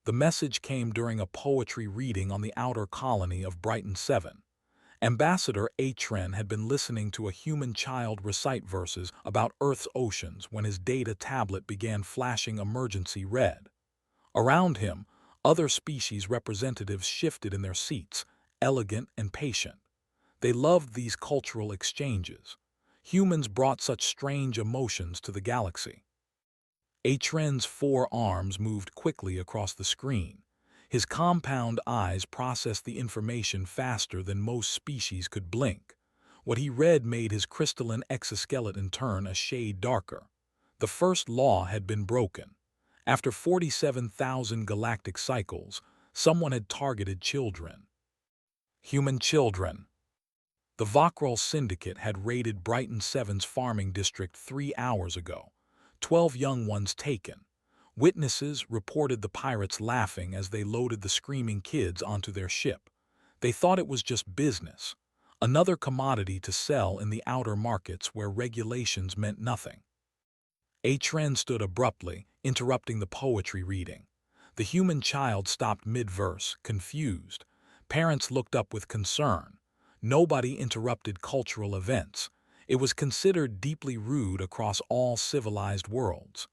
The message came during a poetry reading on the outer colony of Brighton 7. Ambassador Atren had been listening to a human child recite verses about Earth's oceans when his data tablet began flashing emergency red. Around him, other species representatives shifted in their seats, elegant and patient. They loved these cultural exchanges. Humans brought such strange emotions to the galaxy. Atren's 4 arms moved quickly across the screen. His compound eyes processed the information faster than most species could blink. What he read made his crystalline exoskeleton turn a shade darker. The first law had been broken. After 47,000 galactic cycles, someone had targeted children. Human children. The Vakral Syndicate had raided Brighton 7's farming district 3 hours ago. 12 young ones taken. Witnesses reported the pirates laughing as they loaded the screaming kids onto their ship. They thought it was just business, another commodity to sell in the outer markets where regulations meant nothing. Atren stood abruptly, interrupting the poetry reading. The human child stopped mid-verse, confused. Parents looked up with concern. Nobody interrupted cultural events. It was considered deeply rude across all civilized worlds.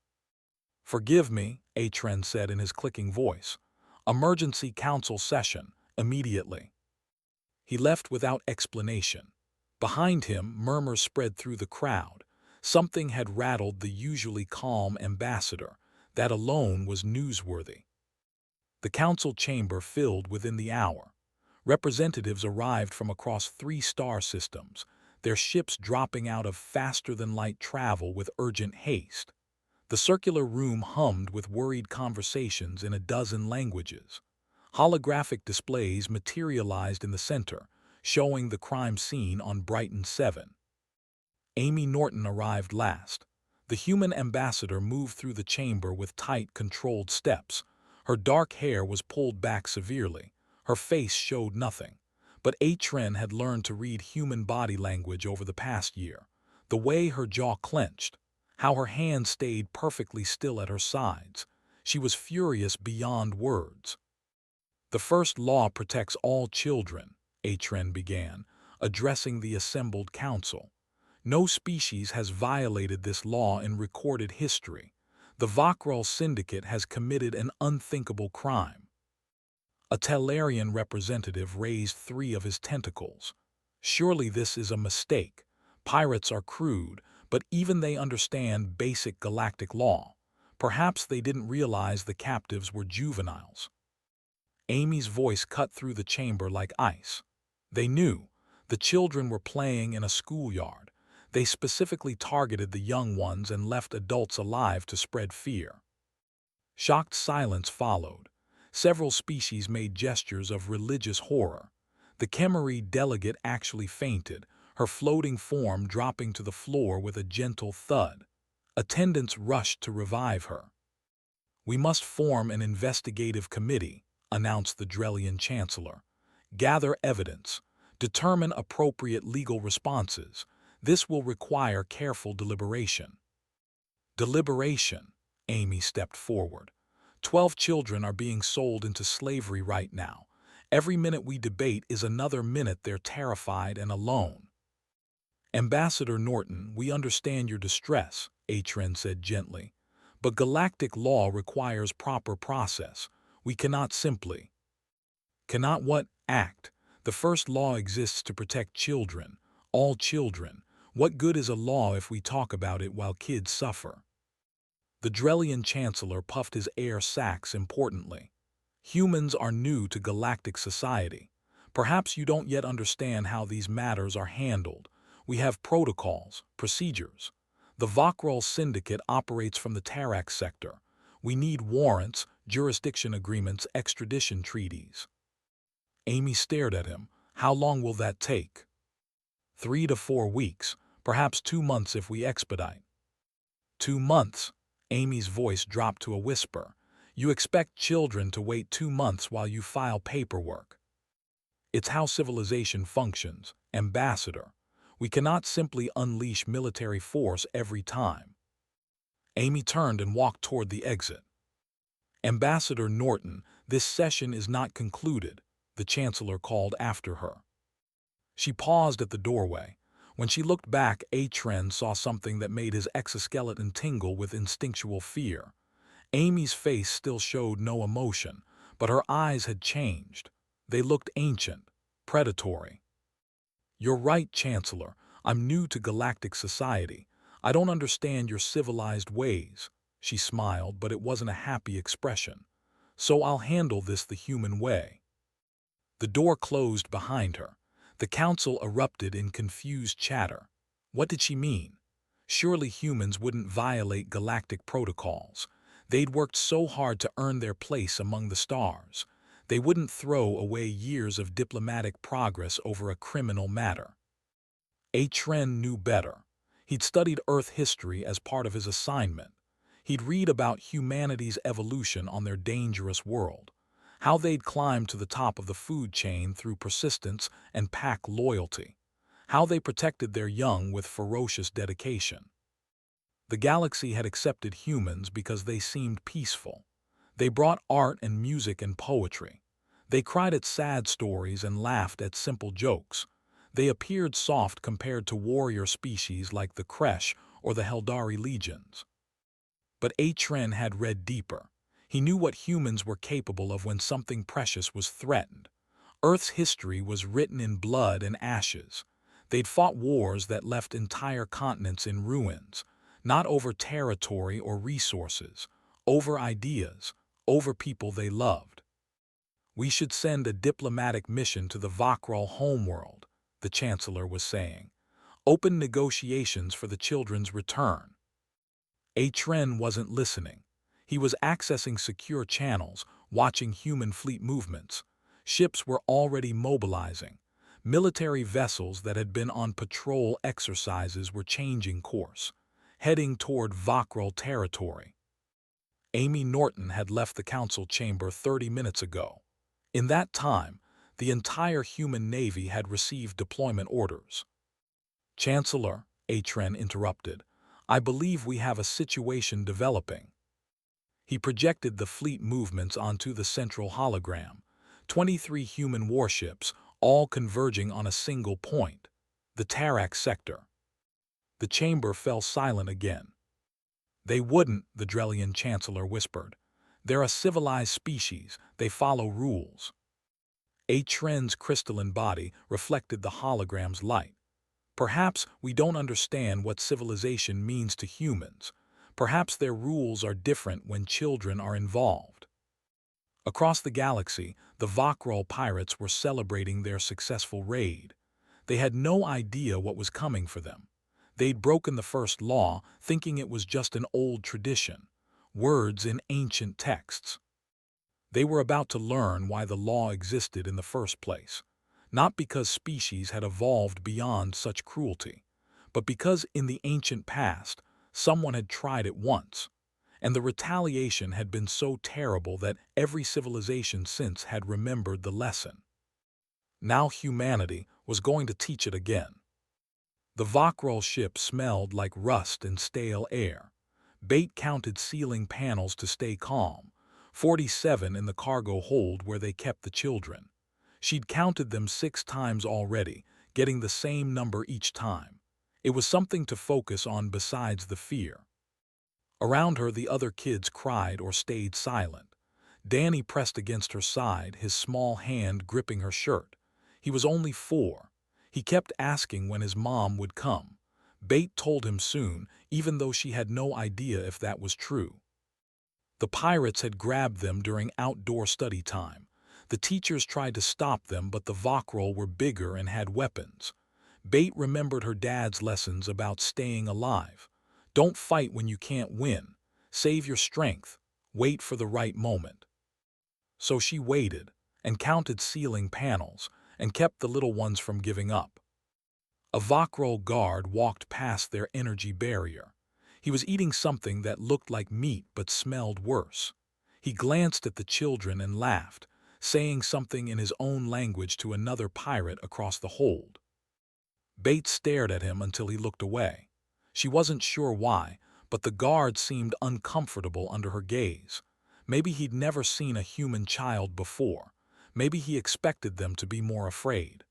"Forgive me," Atren said in his clicking voice. "Emergency council session, immediately." He left without explanation. Behind him, murmurs spread through the crowd. Something had rattled the usually calm ambassador. That alone was newsworthy. The council chamber filled within the hour. Representatives arrived from across 3 star systems, their ships dropping out of faster-than-light travel with urgent haste. The circular room hummed with worried conversations in a dozen languages. Holographic displays materialized in the center, showing the crime scene on Brighton 7. Amy Norton arrived last. The human ambassador moved through the chamber with tight, controlled steps. Her dark hair was pulled back severely. Her face showed nothing. But Atren had learned to read human body language over the past year. The way her jaw clenched, how her hands stayed perfectly still at her sides. She was furious beyond words. "The first law protects all children," Atren began, addressing the assembled council. "No species has violated this law in recorded history. The Vakral Syndicate has committed an unthinkable crime." A Talarian representative raised 3 of his tentacles. "Surely this is a mistake. Pirates are crude, but even they understand basic galactic law. Perhaps they didn't realize the captives were juveniles." Amy's voice cut through the chamber like ice. "They knew. The children were playing in a schoolyard. They specifically targeted the young ones and left adults alive to spread fear." Shocked silence followed. Several species made gestures of religious horror. The Kemmery delegate actually fainted, her floating form dropping to the floor with a gentle thud. Attendants rushed to revive her. "We must form an investigative committee," announced the Drellian chancellor. "Gather evidence. Determine appropriate legal responses. This will require careful deliberation." "Deliberation," Amy stepped forward. 12 children are being sold into slavery right now. Every minute we debate is another minute they're terrified and alone." "Ambassador Norton, we understand your distress," Atren said gently. "But galactic law requires proper process. We cannot simply—" "Cannot what? Act. The first law exists to protect children. All children. What good is a law if we talk about it while kids suffer?" The Drellian chancellor puffed his air sacs importantly. "Humans are new to galactic society. Perhaps you don't yet understand how these matters are handled. We have protocols, procedures. The Vakral Syndicate operates from the Tarak sector. We need warrants, jurisdiction agreements, extradition treaties." Amy stared at him. "How long will that take?" 3 to 4 weeks, perhaps 2 months if we expedite." 2 months? Amy's voice dropped to a whisper. "You expect children to wait 2 months while you file paperwork? It's how civilization functions, Ambassador. We cannot simply unleash military force every time." Amy turned and walked toward the exit. Ambassador Norton, this session is not concluded, the Chancellor called after her. She paused at the doorway. When she looked back, Atren saw something that made his exoskeleton tingle with instinctual fear. Amy's face still showed no emotion, but her eyes had changed. They looked ancient, predatory. "You're right, Chancellor. I'm new to galactic society. I don't understand your civilized ways." She smiled, but it wasn't a happy expression. "So I'll handle this the human way." The door closed behind her. The council erupted in confused chatter. What did she mean? Surely humans wouldn't violate galactic protocols. They'd worked so hard to earn their place among the stars. They wouldn't throw away years of diplomatic progress over a criminal matter. Atren knew better. He'd studied Earth history as part of his assignment. He'd read about humanity's evolution on their dangerous world, how they'd climbed to the top of the food chain through persistence and pack loyalty, how they protected their young with ferocious dedication. The galaxy had accepted humans because they seemed peaceful. They brought art and music and poetry. They cried at sad stories and laughed at simple jokes. They appeared soft compared to warrior species like the Kresh or the Heldari legions. But Atren had read deeper. He knew what humans were capable of when something precious was threatened. Earth's history was written in blood and ashes. They'd fought wars that left entire continents in ruins, not over territory or resources, over ideas, over people they loved. "We should send a diplomatic mission to the Vakral homeworld," the Chancellor was saying. "Open negotiations for the children's return." Atren wasn't listening. He was accessing secure channels, watching human fleet movements. Ships were already mobilizing. Military vessels that had been on patrol exercises were changing course, heading toward Vakral territory. Amy Norton had left the council chamber 30 minutes ago. In that time, the entire human navy had received deployment orders. "Chancellor," Atren interrupted, "I believe we have a situation developing." He projected the fleet movements onto the central hologram. 23 human warships, all converging on a single point, the Tarak sector. The chamber fell silent again. "They wouldn't," the Drellian Chancellor whispered. "They're a civilized species. They follow rules." Atren's crystalline body reflected the hologram's light. "Perhaps we don't understand what civilization means to humans. Perhaps their rules are different when children are involved." Across the galaxy, the Vakral pirates were celebrating their successful raid. They had no idea what was coming for them. They'd broken the first law, thinking it was just an old tradition, words in ancient texts. They were about to learn why the law existed in the first place, not because species had evolved beyond such cruelty, but because in the ancient past, someone had tried it once, and the retaliation had been so terrible that every civilization since had remembered the lesson. Now humanity was going to teach it again. The Vakral ship smelled like rust and stale air. Bait counted ceiling panels to stay calm, 47 in the cargo hold where they kept the children. She'd counted them 6 times already, getting the same number each time. It was something to focus on besides the fear. Around her, the other kids cried or stayed silent. Danny pressed against her side, his small hand gripping her shirt. He was only 4. He kept asking when his mom would come. Bait told him soon, even though she had no idea if that was true. The pirates had grabbed them during outdoor study time. The teachers tried to stop them, but the Vakral were bigger and had weapons. Bait remembered her dad's lessons about staying alive. Don't fight when you can't win. Save your strength. Wait for the right moment. So she waited, and counted ceiling panels, and kept the little ones from giving up. A Vakral guard walked past their energy barrier. He was eating something that looked like meat but smelled worse. He glanced at the children and laughed, saying something in his own language to another pirate across the hold. Bates stared at him until he looked away. She wasn't sure why, but the guard seemed uncomfortable under her gaze. Maybe he'd never seen a human child before. Maybe he expected them to be more afraid.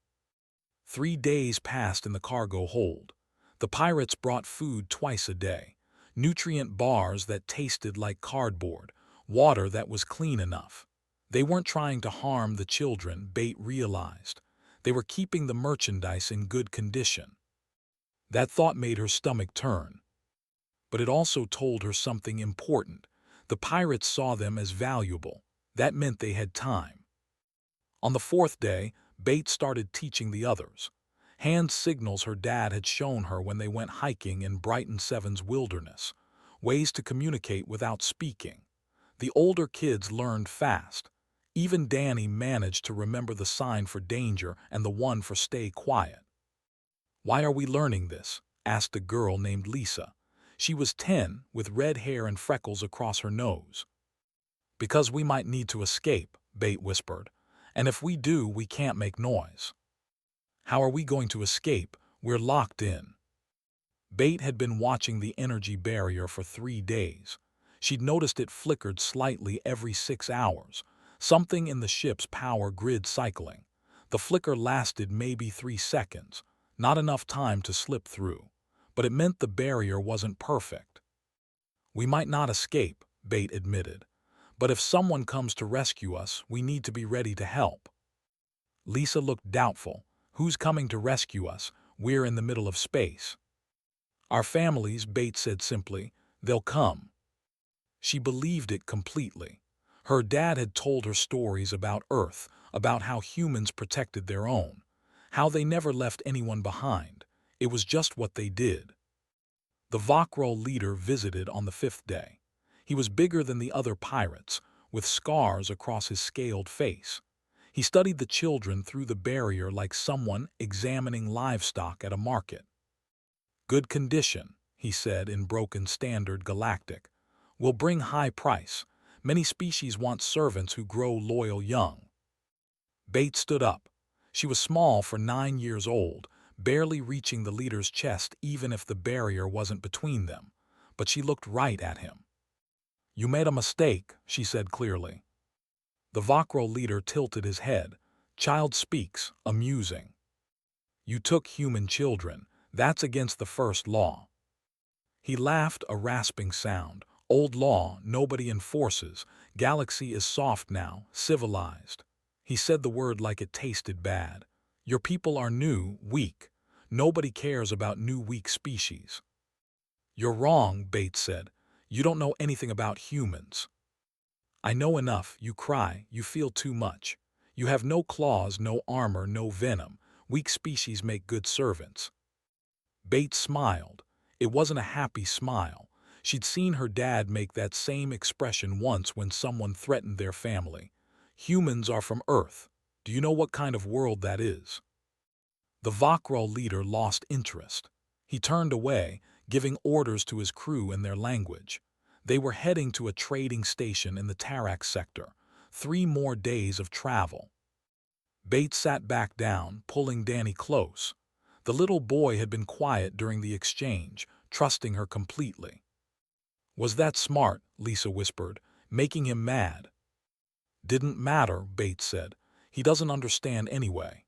3 days passed in the cargo hold. The pirates brought food twice a day, nutrient bars that tasted like cardboard, water that was clean enough. They weren't trying to harm the children, Bait realized. They were keeping the merchandise in good condition. That thought made her stomach turn. But it also told her something important. The pirates saw them as valuable. That meant they had time. On the 4th day, Bait started teaching the others. Hand signals her dad had shown her when they went hiking in Brighton 7's wilderness. Ways to communicate without speaking. The older kids learned fast. Even Danny managed to remember the sign for danger and the one for stay quiet. "Why are we learning this?" asked a girl named Lisa. She was 10, with red hair and freckles across her nose. "Because we might need to escape," Bait whispered. "And if we do, we can't make noise." "How are we going to escape? We're locked in." Bait had been watching the energy barrier for 3 days. She'd noticed it flickered slightly every 6 hours, something in the ship's power grid cycling. The flicker lasted maybe 3 seconds, not enough time to slip through, but it meant the barrier wasn't perfect. "We might not escape," Bait admitted, "but if someone comes to rescue us, we need to be ready to help." Lisa looked doubtful. "Who's coming to rescue us? We're in the middle of space." "Our families," Bait said simply. "They'll come." She believed it completely. Her dad had told her stories about Earth, about how humans protected their own, how they never left anyone behind. It was just what they did. The Vakro leader visited on the 5th day. He was bigger than the other pirates, with scars across his scaled face. He studied the children through the barrier like someone examining livestock at a market. "Good condition," he said in broken standard Galactic. "Will bring high price. Many species want servants who grow loyal young." Bait stood up. She was small for 9 years old, barely reaching the leader's chest even if the barrier wasn't between them. But she looked right at him. "You made a mistake," she said clearly. The Vakro leader tilted his head. "Child speaks, amusing. You took human children. That's against the first law." He laughed, a rasping sound. "Old law, nobody enforces. Galaxy is soft now, civilized." He said the word like it tasted bad. "Your people are new, weak. Nobody cares about new weak species." "You're wrong," Bates said. "You don't know anything about humans." "I know enough. You cry, you feel too much. You have no claws, no armor, no venom. Weak species make good servants." Bates smiled. It wasn't a happy smile. She'd seen her dad make that same expression once when someone threatened their family. "Humans are from Earth. Do you know what kind of world that is?" The Vakro leader lost interest. He turned away, giving orders to his crew in their language. They were heading to a trading station in the Tarak sector. 3 more days of travel. Bates sat back down, pulling Danny close. The little boy had been quiet during the exchange, trusting her completely. "Was that smart?" Lisa whispered, "making him mad?" "Didn't matter," Bates said. "He doesn't understand anyway."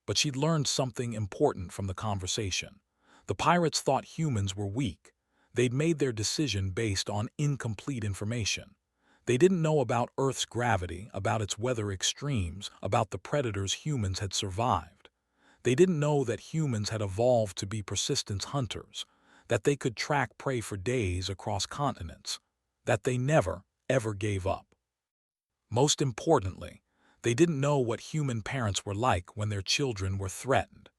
But she'd learned something important from the conversation. The pirates thought humans were weak. They'd made their decision based on incomplete information. They didn't know about Earth's gravity, about its weather extremes, about the predators humans had survived. They didn't know that humans had evolved to be persistent hunters, that they could track prey for days across continents, that they never, ever gave up. Most importantly, they didn't know what human parents were like when their children were threatened.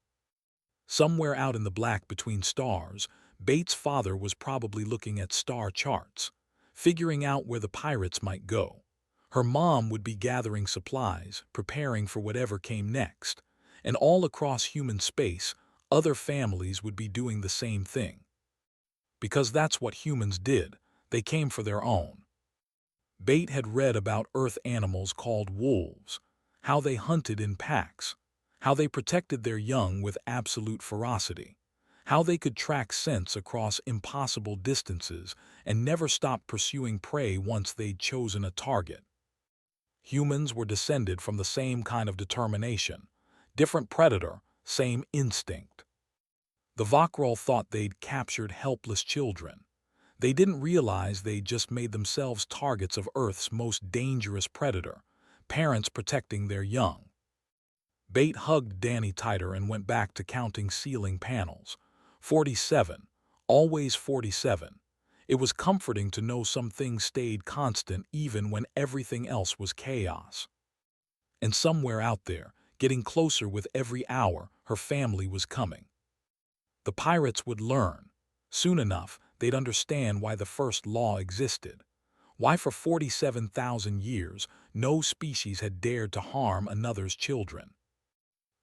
Somewhere out in the black between stars, Bates' father was probably looking at star charts, figuring out where the pirates might go. Her mom would be gathering supplies, preparing for whatever came next. And all across human space, other families would be doing the same thing. Because that's what humans did. They came for their own. Bate had read about Earth animals called wolves, how they hunted in packs, how they protected their young with absolute ferocity, how they could track scents across impossible distances and never stop pursuing prey once they'd chosen a target. Humans were descended from the same kind of determination. Different predator, same instinct. The Vokrol thought they'd captured helpless children. They didn't realize they'd just made themselves targets of Earth's most dangerous predator, parents protecting their young. Bait hugged Danny tighter and went back to counting ceiling panels. 47. Always 47. It was comforting to know some things stayed constant even when everything else was chaos. And somewhere out there, getting closer with every hour, her family was coming. The pirates would learn. Soon enough, they'd understand why the first law existed. Why for 47,000 years, no species had dared to harm another's children.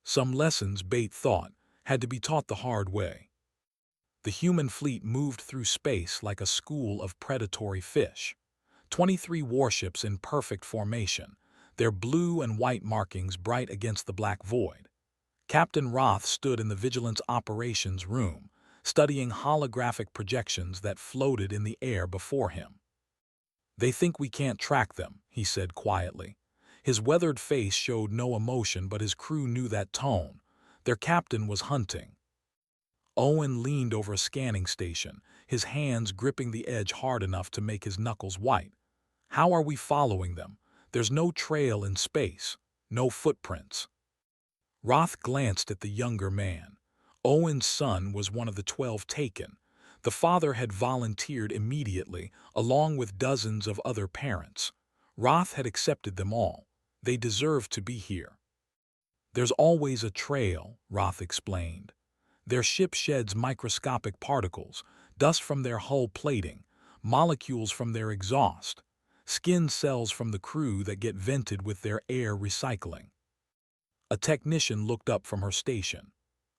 Some lessons, Bait thought, had to be taught the hard way. The human fleet moved through space like a school of predatory fish. 23 warships in perfect formation, their blue and white markings bright against the black void. Captain Roth stood in the Vigilance Operations Room, studying holographic projections that floated in the air before him. "They think we can't track them," he said quietly. His weathered face showed no emotion, but his crew knew that tone. Their captain was hunting. Owen leaned over a scanning station, his hands gripping the edge hard enough to make his knuckles white. "How are we following them? There's no trail in space, no footprints." Roth glanced at the younger man. Owen's son was one of the 12 taken. The father had volunteered immediately, along with dozens of other parents. Roth had accepted them all. They deserved to be here. "There's always a trail," Roth explained. "Their ship sheds microscopic particles, dust from their hull plating, molecules from their exhaust, skin cells from the crew that get vented with their air recycling." A technician looked up from her station.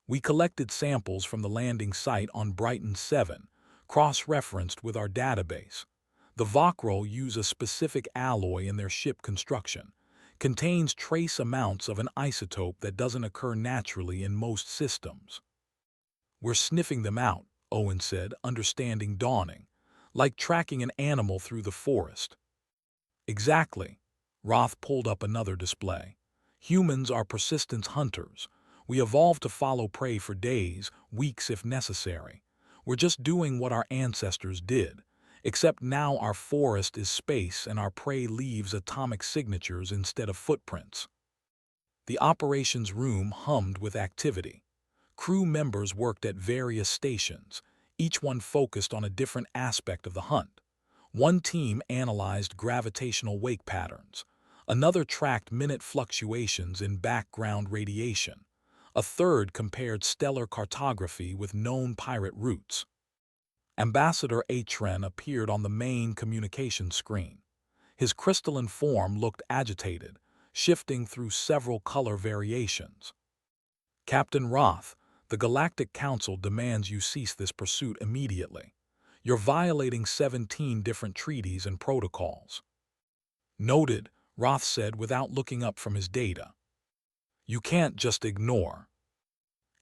"We collected samples from the landing site on Brighton 7, cross-referenced with our database. The Vokrol use a specific alloy in their ship construction. Contains trace amounts of an isotope that doesn't occur naturally in most systems." "We're sniffing them out," Owen said, understanding dawning. "Like tracking an animal through the forest." "Exactly." Roth pulled up another display. "Humans are persistent hunters. We evolved to follow prey for days, weeks if necessary. We're just doing what our ancestors did, except now our forest is space and our prey leaves atomic signatures instead of footprints." The operations room hummed with activity. Crew members worked at various stations, each one focused on a different aspect of the hunt. One team analyzed gravitational wake patterns. Another tracked minute fluctuations in background radiation. A third compared stellar cartography with known pirate routes. Ambassador Atren appeared on the main communication screen. His crystalline form looked agitated, shifting through several color variations. "Captain Roth, the Galactic Council demands you cease this pursuit immediately. You're violating 17 different treaties and protocols." "Noted," Roth said without looking up from his data. "You can't just ignore."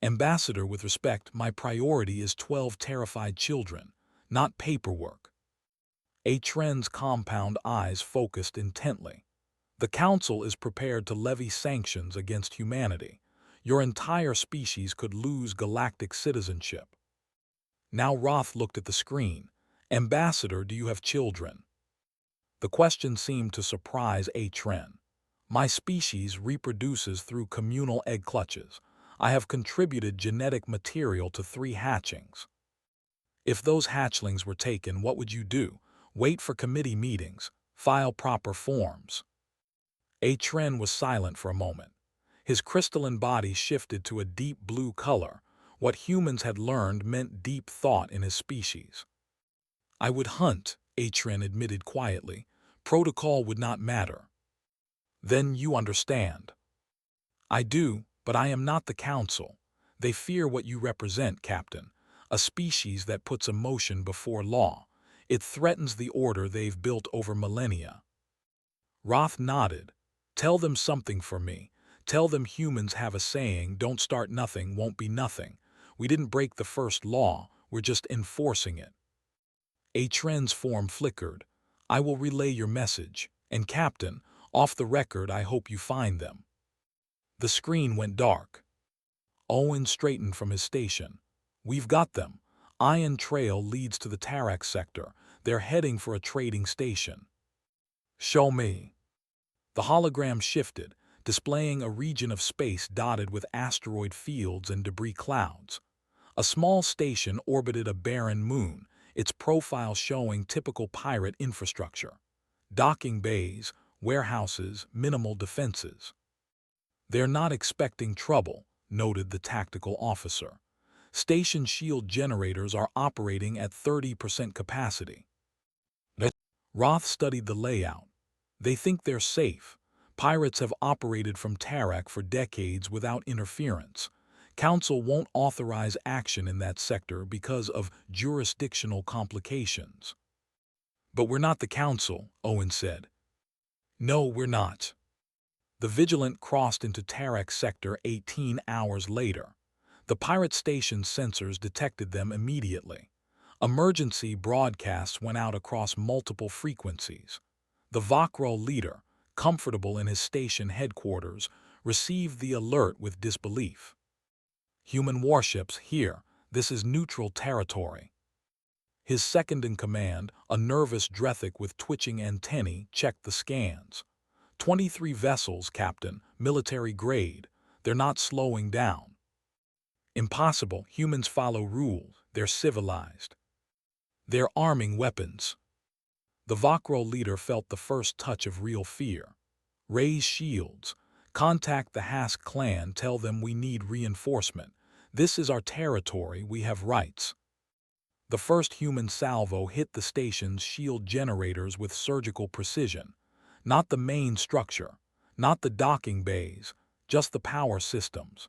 "Ambassador, with respect, my priority is 12 terrified children, not paperwork." Atren's compound eyes focused intently. "The Council is prepared to levy sanctions against humanity. Your entire species could lose galactic citizenship." Now Roth looked at the screen. "Ambassador, do you have children?" The question seemed to surprise Atren. "My species reproduces through communal egg clutches. I have contributed genetic material to 3 hatchings." "If those hatchlings were taken, what would you do? Wait for committee meetings, file proper forms." Atren was silent for a moment. His crystalline body shifted to a deep blue color. What humans had learned meant deep thought in his species. "I would hunt," Atren admitted quietly. "Protocol would not matter." "Then you understand." "I do, but I am not the Council. They fear what you represent, Captain. A species that puts emotion before law. It threatens the order they've built over millennia." Roth nodded. "Tell them something for me. Tell them humans have a saying, don't start nothing, won't be nothing. We didn't break the first law, we're just enforcing it. HFY's form flickered. I will relay your message. And Captain, off the record, I hope you find them. The screen went dark. Owen straightened from his station. We've got them. Iron Trail leads to the Tarak sector. They're heading for a trading station. Show me. The hologram shifted, displaying a region of space dotted with asteroid fields and debris clouds. A small station orbited a barren moon, its profile showing typical pirate infrastructure. Docking bays, warehouses, minimal defenses. They're not expecting trouble, noted the tactical officer. Station shield generators are operating at 30% capacity. Roth studied the layout. They think they're safe. Pirates have operated from Tarak for decades without interference. Council won't authorize action in that sector because of jurisdictional complications. But we're not the Council, Owen said. No, we're not. The Vigilant crossed into Tarak sector 18 hours later. The pirate station's sensors detected them immediately. Emergency broadcasts went out across multiple frequencies. The Vakro leader, comfortable in his station headquarters, received the alert with disbelief. Human warships here, this is neutral territory. His second-in-command, a nervous Drethik with twitching antennae, checked the scans. 23 vessels, Captain, military grade. They're not slowing down. Impossible, humans follow rules, they're civilized. They're arming weapons. The Vakro leader felt the first touch of real fear. Raise shields. Contact the Hask clan, tell them we need reinforcement. This is our territory, we have rights. The first human salvo hit the station's shield generators with surgical precision. Not the main structure, not the docking bays, just the power systems.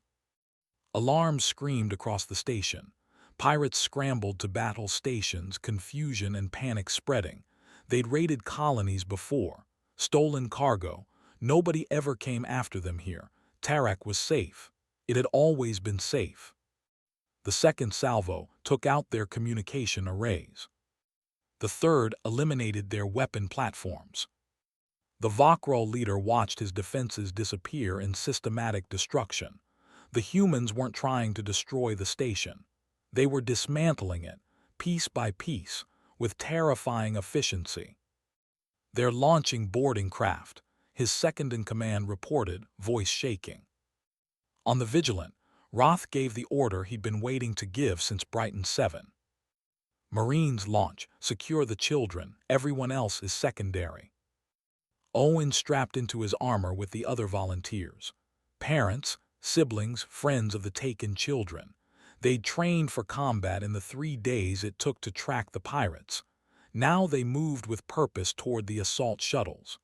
Alarms screamed across the station. Pirates scrambled to battle stations, confusion and panic spreading. They'd raided colonies before, stolen cargo. Nobody ever came after them here. Tarak was safe. It had always been safe. The second salvo took out their communication arrays. The third eliminated their weapon platforms. The Vakro leader watched his defenses disappear in systematic destruction. The humans weren't trying to destroy the station. They were dismantling it, piece by piece, with terrifying efficiency. They're launching boarding craft, his second-in-command reported, voice shaking. On the Vigilant, Roth gave the order he'd been waiting to give since Brighton 7. Marines launch, secure the children, everyone else is secondary. Owen strapped into his armor with the other volunteers. Parents, siblings, friends of the taken children. They'd trained for combat in the 3 days it took to track the pirates. Now they moved with purpose toward the assault shuttles.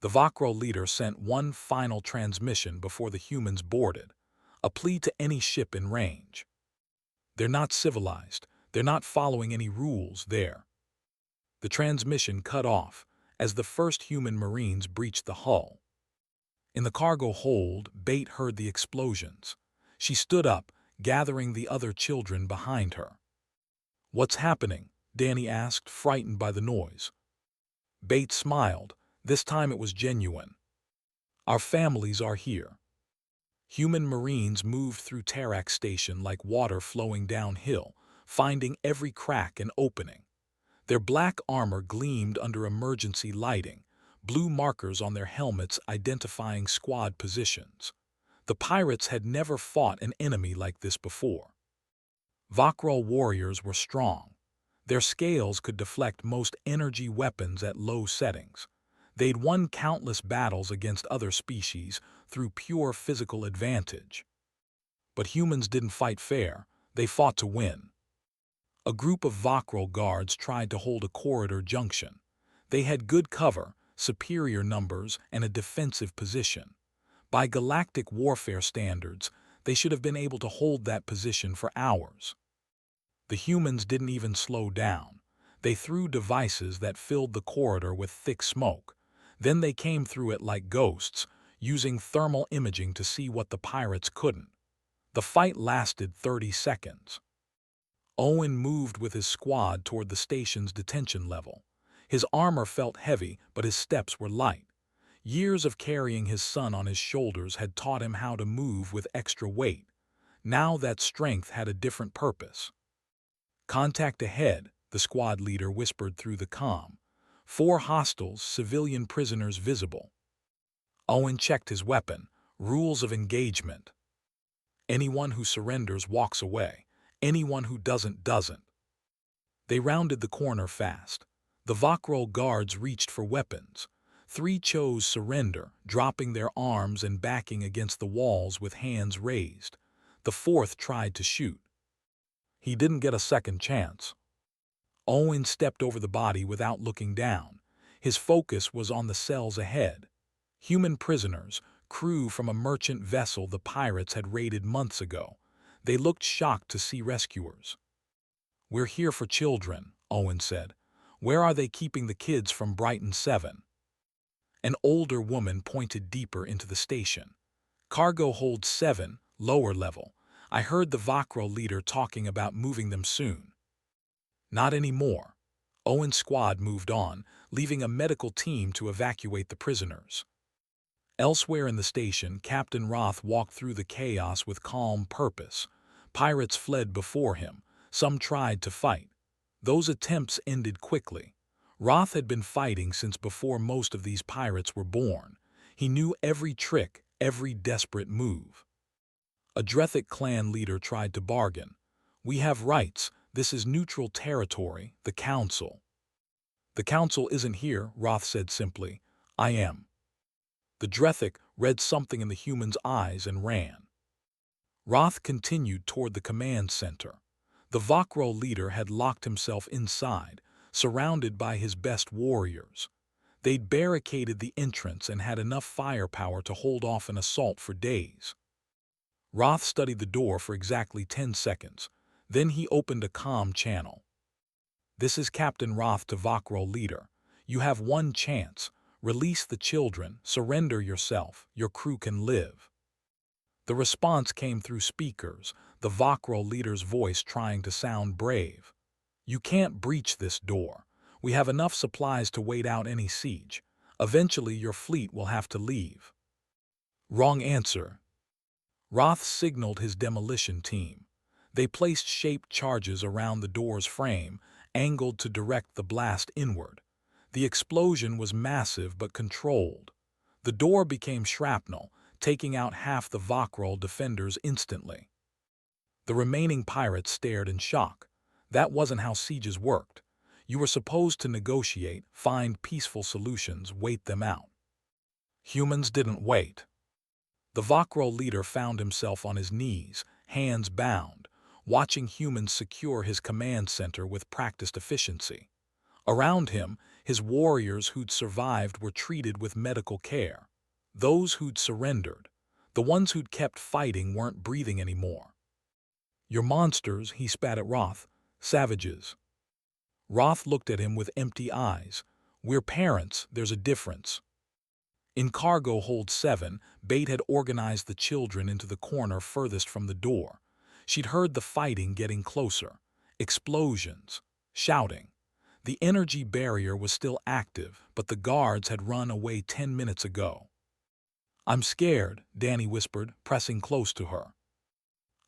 The Vakro leader sent one final transmission before the humans boarded, a plea to any ship in range. They're not civilized. They're not following any rules there. The transmission cut off as the first human Marines breached the hull. In the cargo hold, Bate heard the explosions. She stood up, gathering the other children behind her. What's happening? Danny asked, frightened by the noise. Bate smiled. This time it was genuine. Our families are here. Human Marines moved through Tarak Station like water flowing downhill, finding every crack and opening. Their black armor gleamed under emergency lighting, blue markers on their helmets identifying squad positions. The pirates had never fought an enemy like this before. Vakro warriors were strong. Their scales could deflect most energy weapons at low settings. They'd won countless battles against other species through pure physical advantage. But humans didn't fight fair, they fought to win. A group of Vakro guards tried to hold a corridor junction. They had good cover, superior numbers, and a defensive position. By galactic warfare standards, they should have been able to hold that position for hours. The humans didn't even slow down. They threw devices that filled the corridor with thick smoke. Then they came through it like ghosts, using thermal imaging to see what the pirates couldn't. The fight lasted 30 seconds. Owen moved with his squad toward the station's detention level. His armor felt heavy, but his steps were light. Years of carrying his son on his shoulders had taught him how to move with extra weight. Now that strength had a different purpose. "Contact ahead," the squad leader whispered through the comm. "4 hostiles, civilian prisoners visible." Owen checked his weapon. Rules of engagement. Anyone who surrenders walks away. Anyone who doesn't, doesn't. They rounded the corner fast. The Vokrol guards reached for weapons. 3 chose surrender, dropping their arms and backing against the walls with hands raised. The 4th tried to shoot. He didn't get a second chance. Owen stepped over the body without looking down. His focus was on the cells ahead. Human prisoners, crew from a merchant vessel the pirates had raided months ago. They looked shocked to see rescuers. "We're here for children," Owen said. "Where are they keeping the kids from Brighton 7? An older woman pointed deeper into the station. "Cargo hold 7, lower level. I heard the Vakro leader talking about moving them soon." "Not anymore." Owen's squad moved on, leaving a medical team to evacuate the prisoners. Elsewhere in the station, Captain Roth walked through the chaos with calm purpose. Pirates fled before him. Some tried to fight. Those attempts ended quickly. Roth had been fighting since before most of these pirates were born. He knew every trick, every desperate move. A Drethic clan leader tried to bargain. "We have rights. This is neutral territory, the Council." "The Council isn't here," Roth said simply. "I am." The Drethic read something in the human's eyes and ran. Roth continued toward the command center. The Vakro leader had locked himself inside, surrounded by his best warriors. They'd barricaded the entrance and had enough firepower to hold off an assault for days. Roth studied the door for exactly 10 seconds. Then he opened a comm channel. "This is Captain Roth to Vakro leader. You have one chance. Release the children, surrender yourself, your crew can live." The response came through speakers, the Vakro leader's voice trying to sound brave. "You can't breach this door. We have enough supplies to wait out any siege. Eventually your fleet will have to leave." "Wrong answer." Roth signaled his demolition team. They placed shaped charges around the door's frame, angled to direct the blast inward. The explosion was massive but controlled. The door became shrapnel, taking out half the Vokrol defenders instantly. The remaining pirates stared in shock. That wasn't how sieges worked. You were supposed to negotiate, find peaceful solutions, wait them out. Humans didn't wait. The Vokrol leader found himself on his knees, hands bound, watching humans secure his command center with practiced efficiency. Around him, his warriors who'd survived were treated with medical care. Those who'd surrendered, the ones who'd kept fighting, weren't breathing anymore. "You're monsters," he spat at Roth. "Savages." Roth looked at him with empty eyes. "We're parents, there's a difference." In Cargo Hold 7, Bate had organized the children into the corner furthest from the door. She'd heard the fighting getting closer. Explosions. Shouting. The energy barrier was still active, but the guards had run away 10 minutes ago. "I'm scared," Danny whispered, pressing close to her.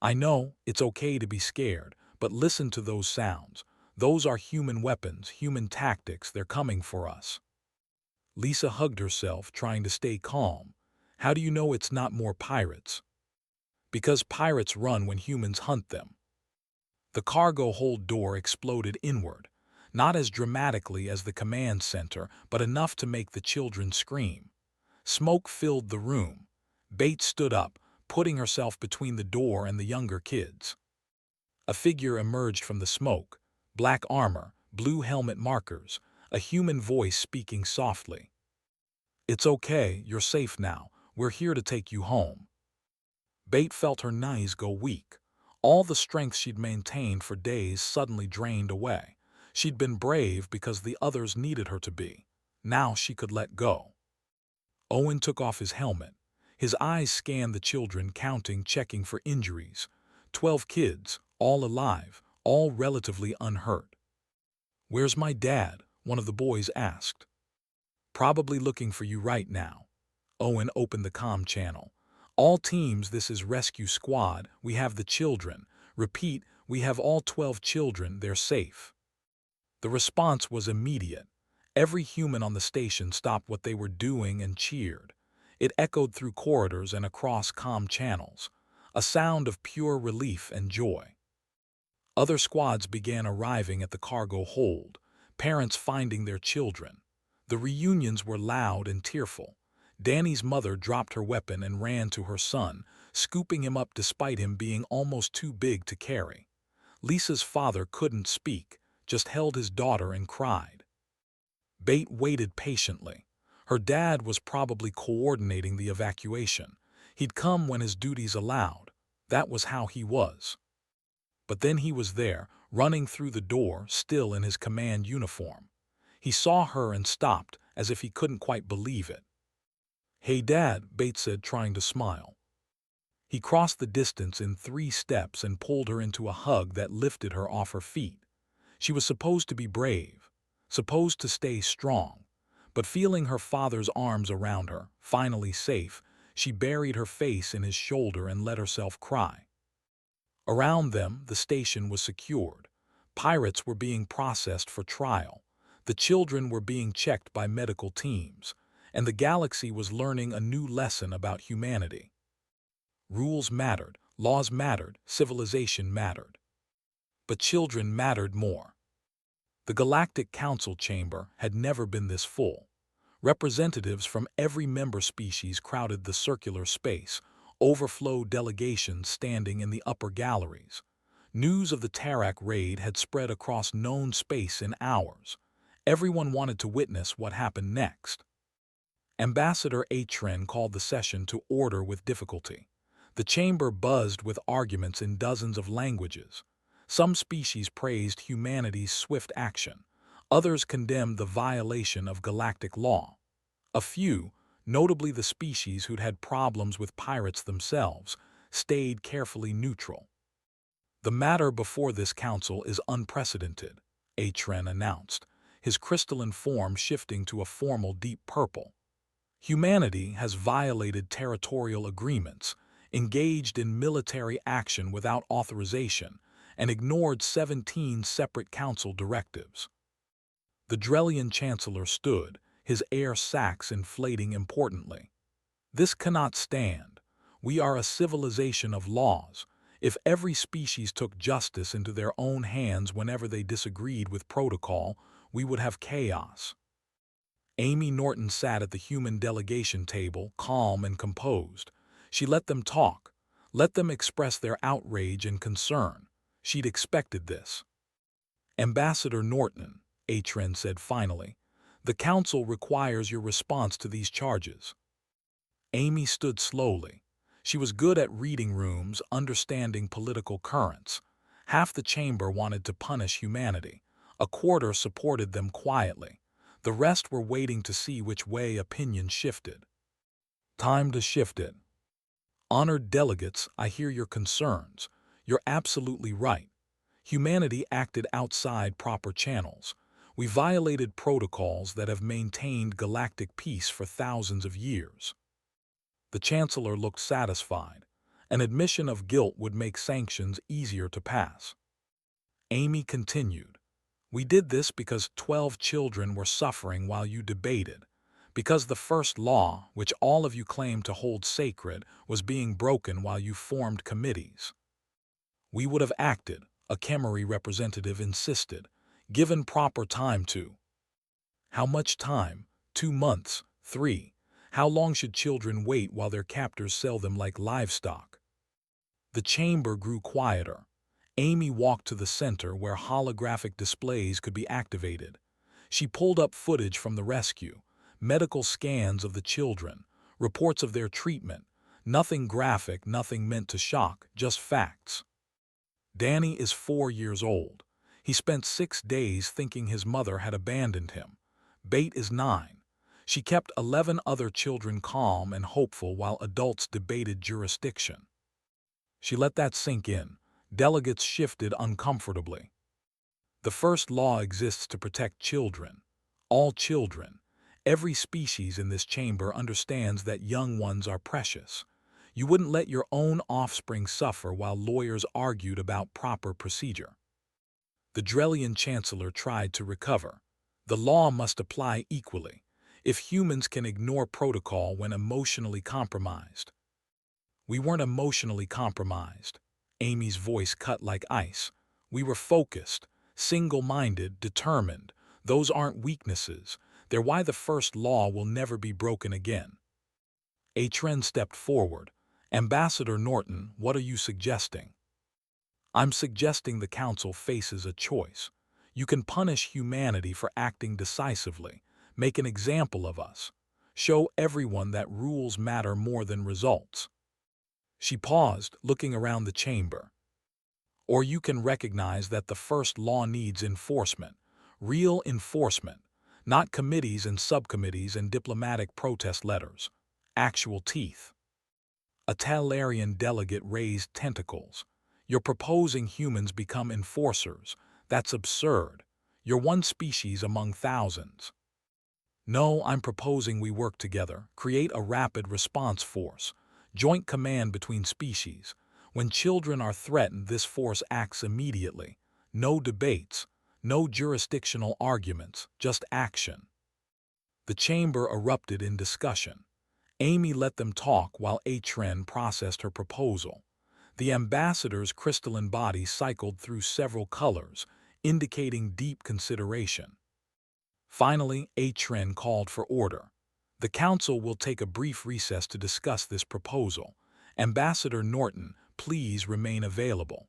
"I know, it's okay to be scared, but listen to those sounds. Those are human weapons, human tactics, they're coming for us." Lisa hugged herself, trying to stay calm. "How do you know it's not more pirates?" "Because pirates run when humans hunt them." The cargo hold door exploded inward, not as dramatically as the command center, but enough to make the children scream. Smoke filled the room. Bates stood up, putting herself between the door and the younger kids. A figure emerged from the smoke, black armor, blue helmet markers, a human voice speaking softly. "It's okay, you're safe now. We're here to take you home." Bate felt her knees go weak. All the strength she'd maintained for days suddenly drained away. She'd been brave because the others needed her to be. Now she could let go. Owen took off his helmet. His eyes scanned the children, counting, checking for injuries. 12 kids, all alive, all relatively unhurt. "Where's my dad?" one of the boys asked. "Probably looking for you right now." Owen opened the comm channel. "All teams, this is Rescue Squad. We have the children. Repeat, we have all 12 children. They're safe." The response was immediate. Every human on the station stopped what they were doing and cheered. It echoed through corridors and across comm channels, a sound of pure relief and joy. Other squads began arriving at the cargo hold, parents finding their children. The reunions were loud and tearful. Danny's mother dropped her weapon and ran to her son, scooping him up despite him being almost too big to carry. Lisa's father couldn't speak, just held his daughter and cried. Bate waited patiently. Her dad was probably coordinating the evacuation. He'd come when his duties allowed. That was how he was. But then he was there, running through the door, still in his command uniform. He saw her and stopped, as if he couldn't quite believe it. "Hey, Dad," Bate said, trying to smile. He crossed the distance in 3 steps and pulled her into a hug that lifted her off her feet. She was supposed to be brave, supposed to stay strong, but feeling her father's arms around her, finally safe, she buried her face in his shoulder and let herself cry. Around them, the station was secured. Pirates were being processed for trial. The children were being checked by medical teams, and the galaxy was learning a new lesson about humanity. Rules mattered, laws mattered, civilization mattered. But children mattered more. The Galactic Council chamber had never been this full. Representatives from every member species crowded the circular space, overflow delegations standing in the upper galleries. News of the Tarak raid had spread across known space in hours. Everyone wanted to witness what happened next. Ambassador Atren called the session to order with difficulty. The chamber buzzed with arguments in dozens of languages. Some species praised humanity's swift action. Others condemned the violation of galactic law. A few, notably the species who'd had problems with pirates themselves, stayed carefully neutral. "The matter before this council is unprecedented," Atren announced, his crystalline form shifting to a formal deep purple. "Humanity has violated territorial agreements, engaged in military action without authorization, and ignored 17 separate council directives." The Drellian chancellor stood, his air sacs inflating importantly. "This cannot stand. We are a civilization of laws. If every species took justice into their own hands whenever they disagreed with protocol, we would have chaos." Amy Norton sat at the human delegation table, calm and composed. She let them talk, let them express their outrage and concern. She'd expected this. "Ambassador Norton," Atren said finally, "the Council requires your response to these charges." Amy stood slowly. She was good at reading rooms, understanding political currents. Half the chamber wanted to punish humanity. A quarter supported them quietly. The rest were waiting to see which way opinion shifted. "Time to shift it. Honored delegates, I hear your concerns. You're absolutely right. Humanity acted outside proper channels. We violated protocols that have maintained galactic peace for thousands of years." The Chancellor looked satisfied. An admission of guilt would make sanctions easier to pass. Amy continued, "We did this because 12 children were suffering while you debated, because the first law, which all of you claimed to hold sacred, was being broken while you formed committees. We would have acted," a Chemery representative insisted, "given proper time to." "How much time? 2 months? 3? How long should children wait while their captors sell them like livestock?" The chamber grew quieter. Amy walked to the center where holographic displays could be activated. She pulled up footage from the rescue, medical scans of the children, reports of their treatment. Nothing graphic, nothing meant to shock, just facts. Danny is 4 years old. He spent 6 days thinking his mother had abandoned him. Bate is 9. She kept 11 other children calm and hopeful while adults debated jurisdiction. She let that sink in. Delegates shifted uncomfortably. The first law exists to protect children. All children. Every species in this chamber understands that young ones are precious. You wouldn't let your own offspring suffer while lawyers argued about proper procedure. The Drellian Chancellor tried to recover. The law must apply equally. If humans can ignore protocol when emotionally compromised. We weren't emotionally compromised. Amy's voice cut like ice. We were focused, single-minded, determined. Those aren't weaknesses. They're why the first law will never be broken again. A trend stepped forward. Ambassador Norton, what are you suggesting? I'm suggesting the Council faces a choice. You can punish humanity for acting decisively, make an example of us, show everyone that rules matter more than results. She paused, looking around the chamber. Or you can recognize that the first law needs enforcement, real enforcement, not committees and subcommittees and diplomatic protest letters, actual teeth. A Talarian delegate raised tentacles. You're proposing humans become enforcers. That's absurd. You're one species among thousands. No, I'm proposing we work together, create a rapid response force, joint command between species. When children are threatened, this force acts immediately. No debates, no jurisdictional arguments, just action. The chamber erupted in discussion. Amy let them talk while Atren processed her proposal. The ambassador's crystalline body cycled through several colors, indicating deep consideration. Finally, Atren called for order. The Council will take a brief recess to discuss this proposal. Ambassador Norton, please remain available.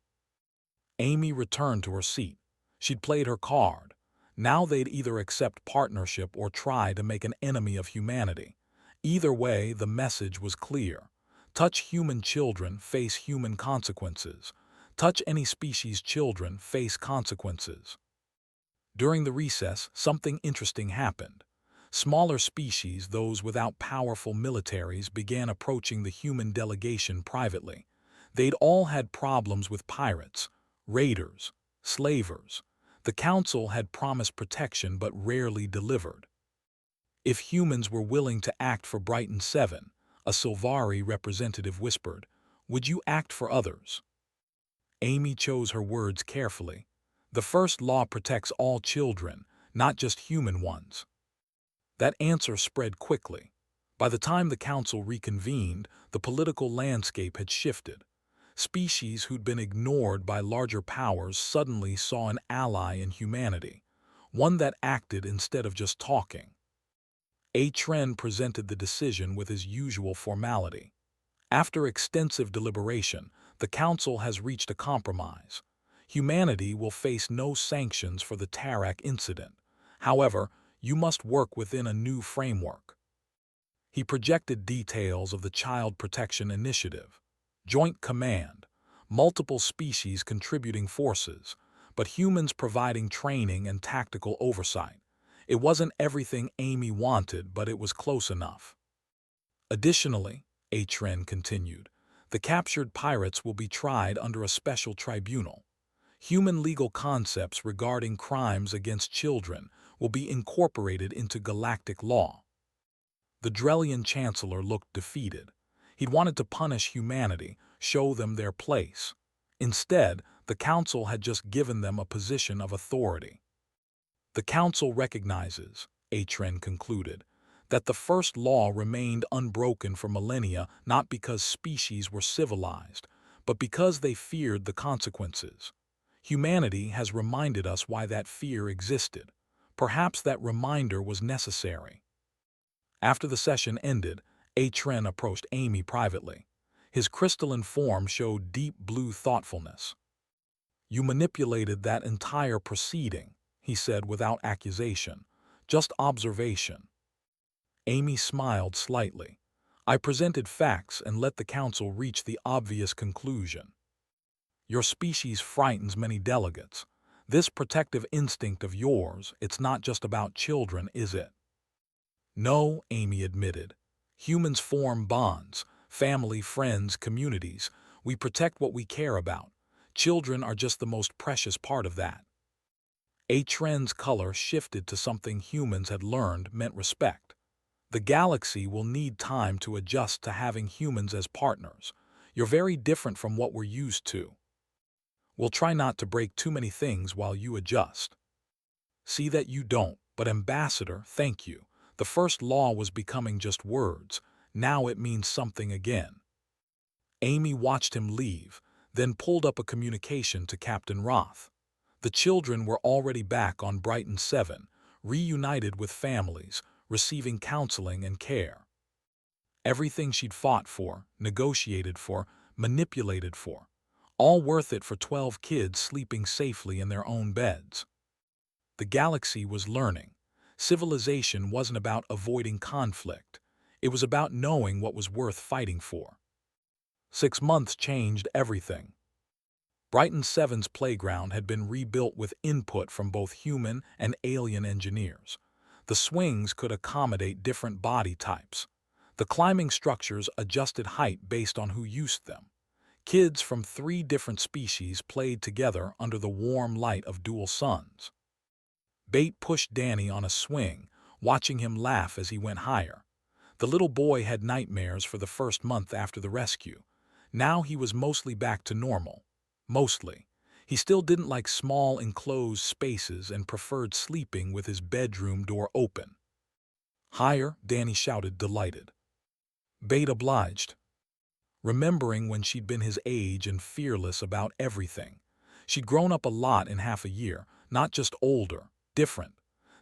Amy returned to her seat. She'd played her card. Now they'd either accept partnership or try to make an enemy of humanity. Either way, the message was clear. Touch human children, face human consequences. Touch any species' children, face consequences. During the recess, something interesting happened. Smaller species, those without powerful militaries, began approaching the human delegation privately. They'd all had problems with pirates, raiders, slavers. The Council had promised protection but rarely delivered. If humans were willing to act for Brighton 7, a Sylvari representative whispered, would you act for others? Amy chose her words carefully. The first law protects all children, not just human ones. That answer spread quickly. By the time the Council reconvened, the political landscape had shifted. Species who'd been ignored by larger powers suddenly saw an ally in humanity, one that acted instead of just talking. Atren presented the decision with his usual formality. After extensive deliberation, the Council has reached a compromise. Humanity will face no sanctions for the Tarak incident. However, you must work within a new framework. He projected details of the Child Protection Initiative. Joint command, multiple species contributing forces, but humans providing training and tactical oversight. It wasn't everything Amy wanted, but it was close enough. Additionally, Atren continued, the captured pirates will be tried under a special tribunal. Human legal concepts regarding crimes against children will be incorporated into galactic law. The Drellian Chancellor looked defeated. He'd wanted to punish humanity, show them their place. Instead, the Council had just given them a position of authority. The Council recognizes, Atren concluded, that the first law remained unbroken for millennia not because species were civilized, but because they feared the consequences. Humanity has reminded us why that fear existed. Perhaps that reminder was necessary. After the session ended, Atren approached Amy privately. His crystalline form showed deep blue thoughtfulness. You manipulated that entire proceeding, he said without accusation, just observation. Amy smiled slightly. I presented facts and let the Council reach the obvious conclusion. Your species frightens many delegates. This protective instinct of yours, it's not just about children, is it? No, Amy admitted. Humans form bonds, family, friends, communities. We protect what we care about. Children are just the most precious part of that. HFY's color shifted to something humans had learned meant respect. The galaxy will need time to adjust to having humans as partners. You're very different from what we're used to. We'll try not to break too many things while you adjust. See that you don't, but Ambassador, thank you. The first law was becoming just words. Now it means something again. Amy watched him leave, then pulled up a communication to Captain Roth. The children were already back on Brighton 7, reunited with families, receiving counseling and care. Everything she'd fought for, negotiated for, manipulated for. All worth it for 12 kids sleeping safely in their own beds. The galaxy was learning. Civilization wasn't about avoiding conflict. It was about knowing what was worth fighting for. 6 months changed everything. Brighton 7's playground had been rebuilt with input from both human and alien engineers. The swings could accommodate different body types. The climbing structures adjusted height based on who used them. Kids from 3 different species played together under the warm light of dual suns. Bait pushed Danny on a swing, watching him laugh as he went higher. The little boy had nightmares for the first month after the rescue. Now he was mostly back to normal. Mostly. He still didn't like small enclosed spaces and preferred sleeping with his bedroom door open. Higher, Danny shouted, delighted. Bait obliged. Remembering when she'd been his age and fearless about everything. She'd grown up a lot in half a year, not just older, different.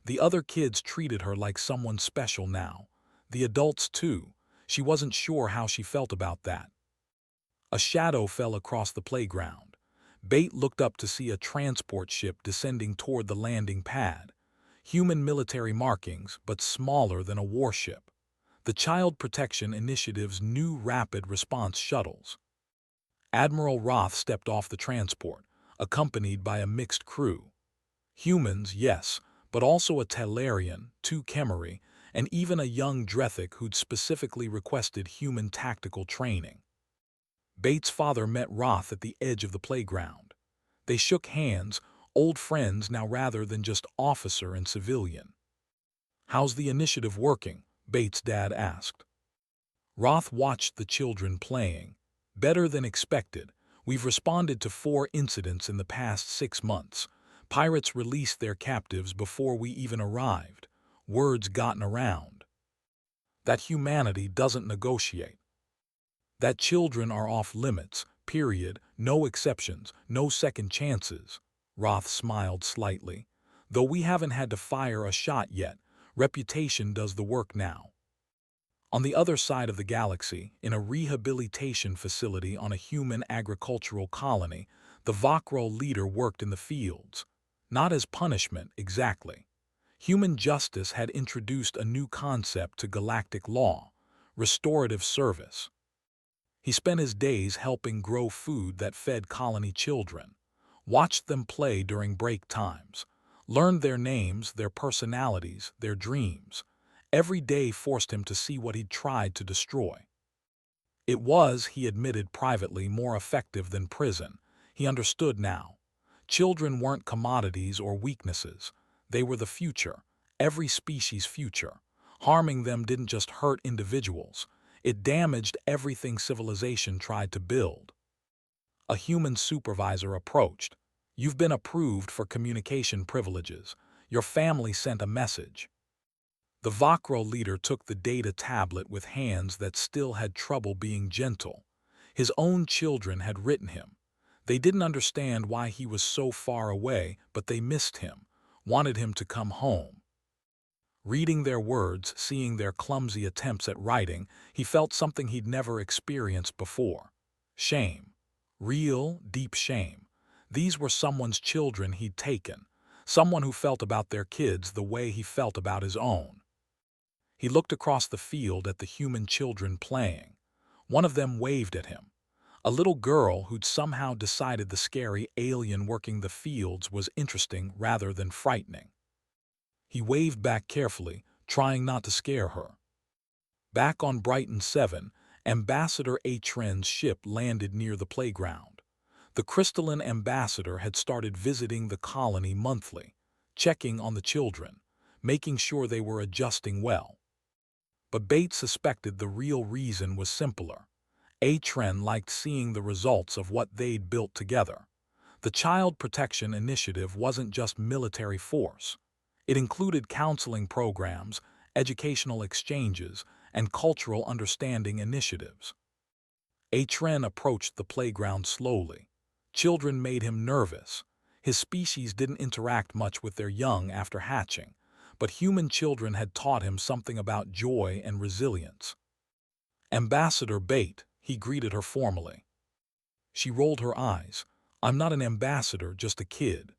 The other kids treated her like someone special now. The adults too. She wasn't sure how she felt about that. A shadow fell across the playground. Bait looked up to see a transport ship descending toward the landing pad. Human military markings, but smaller than a warship. The Child Protection Initiative's new rapid response shuttles. Admiral Roth stepped off the transport, accompanied by a mixed crew. Humans, yes, but also a Talarian, 2 Chemeri, and even a young Drethic who'd specifically requested human tactical training. Bait's father met Roth at the edge of the playground. They shook hands, old friends now rather than just officer and civilian. "How's the initiative working?" Bait's dad asked. Roth watched the children playing. "Better than expected. We've responded to 4 incidents in the past 6 months. Pirates released their captives before we even arrived. Word's gotten around that humanity doesn't negotiate. That children are off limits, period, no exceptions, no second chances." Roth smiled slightly. "Though we haven't had to fire a shot yet, reputation does the work now." On the other side of the galaxy, in a rehabilitation facility on a human agricultural colony, the Vakro leader worked in the fields. Not as punishment, exactly. Human justice had introduced a new concept to galactic law: restorative service. He spent his days helping grow food that fed colony children, watched them play during break times, learned their names, their personalities, their dreams. Every day forced him to see what he'd tried to destroy. It was, he admitted privately, more effective than prison. He understood now. Children weren't commodities or weaknesses. They were the future, every species' future. Harming them didn't just hurt individuals. It damaged everything civilization tried to build. A human supervisor approached. "You've been approved for communication privileges. Your family sent a message." The Vakro leader took the data tablet with hands that still had trouble being gentle. His own children had written him. They didn't understand why he was so far away, but they missed him, wanted him to come home. Reading their words, seeing their clumsy attempts at writing, he felt something he'd never experienced before. Shame. Real, deep shame. These were someone's children he'd taken, someone who felt about their kids the way he felt about his own. He looked across the field at the human children playing. One of them waved at him. A little girl who'd somehow decided the scary alien working the fields was interesting rather than frightening. He waved back carefully, trying not to scare her. Back on Brighton 7, Ambassador HFY's ship landed near the playground. The crystalline ambassador had started visiting the colony monthly, checking on the children, making sure they were adjusting well. But Bates suspected the real reason was simpler. HFY liked seeing the results of what they'd built together. The Child Protection Initiative wasn't just military force. It included counseling programs, educational exchanges, and cultural understanding initiatives. HFY approached the playground slowly. Children made him nervous. His species didn't interact much with their young after hatching, but human children had taught him something about joy and resilience. "Ambassador Bate," he greeted her formally. She rolled her eyes. "I'm not an ambassador, just a kid."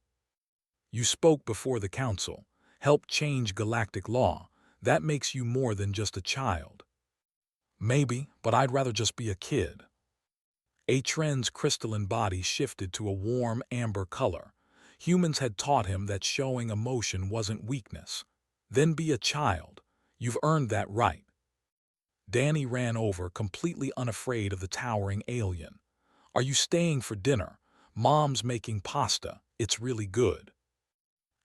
"You spoke before the council, helped change galactic law. That makes you more than just a child." "Maybe, but I'd rather just be a kid." HFY's crystalline body shifted to a warm amber color. Humans had taught him that showing emotion wasn't weakness. "Then be a child. You've earned that right." Danny ran over, completely unafraid of the towering alien. "Are you staying for dinner? Mom's making pasta. It's really good."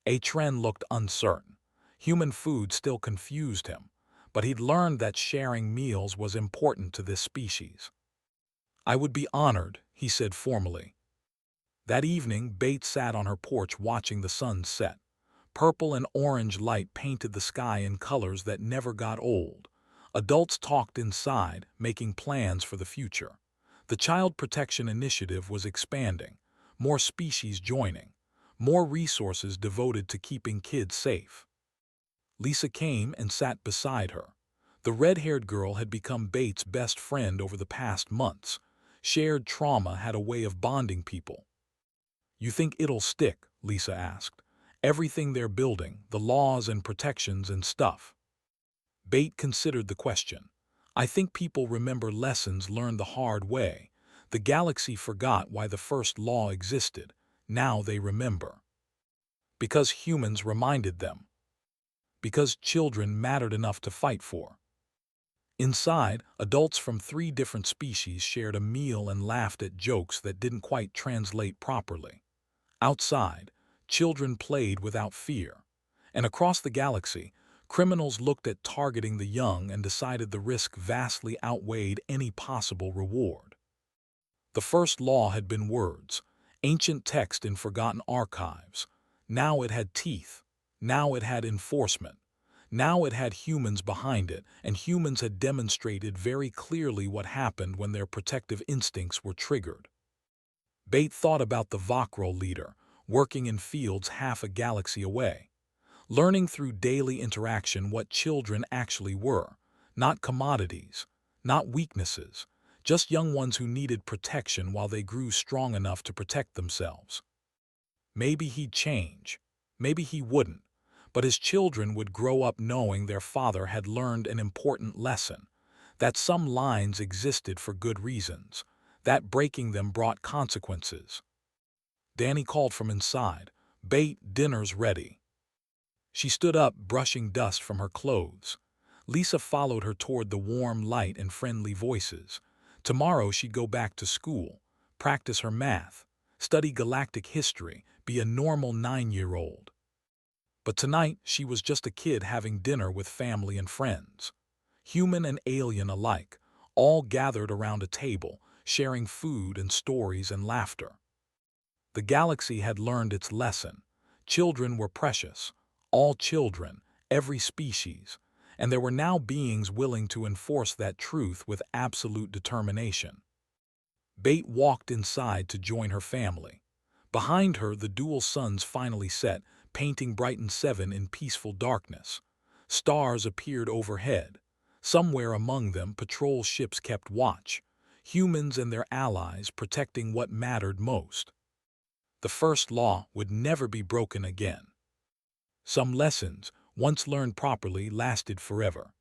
HFY looked uncertain. Human food still confused him, but he'd learned that sharing meals was important to this species. "I would be honored," he said formally. That evening, Bates sat on her porch watching the sun set. Purple and orange light painted the sky in colors that never got old. Adults talked inside, making plans for the future. The Child Protection Initiative was expanding, more species joining, more resources devoted to keeping kids safe. Lisa came and sat beside her. The red-haired girl had become Bates' best friend over the past months. Shared trauma had a way of bonding people. "You think it'll stick?" Lisa asked. "Everything they're building, the laws and protections and stuff." Bate considered the question. "I think people remember lessons learned the hard way. The galaxy forgot why the first law existed. Now they remember. Because humans reminded them. Because children mattered enough to fight for." Inside, adults from 3 different species shared a meal and laughed at jokes that didn't quite translate properly. Outside, children played without fear. And across the galaxy, criminals looked at targeting the young and decided the risk vastly outweighed any possible reward. The first law had been words, ancient text in forgotten archives. Now it had teeth. Now it had enforcement. Now it had humans behind it, and humans had demonstrated very clearly what happened when their protective instincts were triggered. Bate thought about the Vakro leader, working in fields half a galaxy away, learning through daily interaction what children actually were, not commodities, not weaknesses, just young ones who needed protection while they grew strong enough to protect themselves. Maybe he'd change, maybe he wouldn't, but his children would grow up knowing their father had learned an important lesson, that some lines existed for good reasons, that breaking them brought consequences. Danny called from inside, "Bate, dinner's ready." She stood up, brushing dust from her clothes. Lisa followed her toward the warm light and friendly voices. Tomorrow she'd go back to school, practice her math, study galactic history, be a normal 9-year-old. But tonight she was just a kid having dinner with family and friends. Human and alien alike, all gathered around a table, sharing food and stories and laughter. The galaxy had learned its lesson. Children were precious. All children, every species. And there were now beings willing to enforce that truth with absolute determination. Bate walked inside to join her family. Behind her, the dual suns finally set, painting Brighton 7 in peaceful darkness. Stars appeared overhead. Somewhere among them, patrol ships kept watch. Humans and their allies protecting what mattered most. The first law would never be broken again. Some lessons, once learned properly, lasted forever.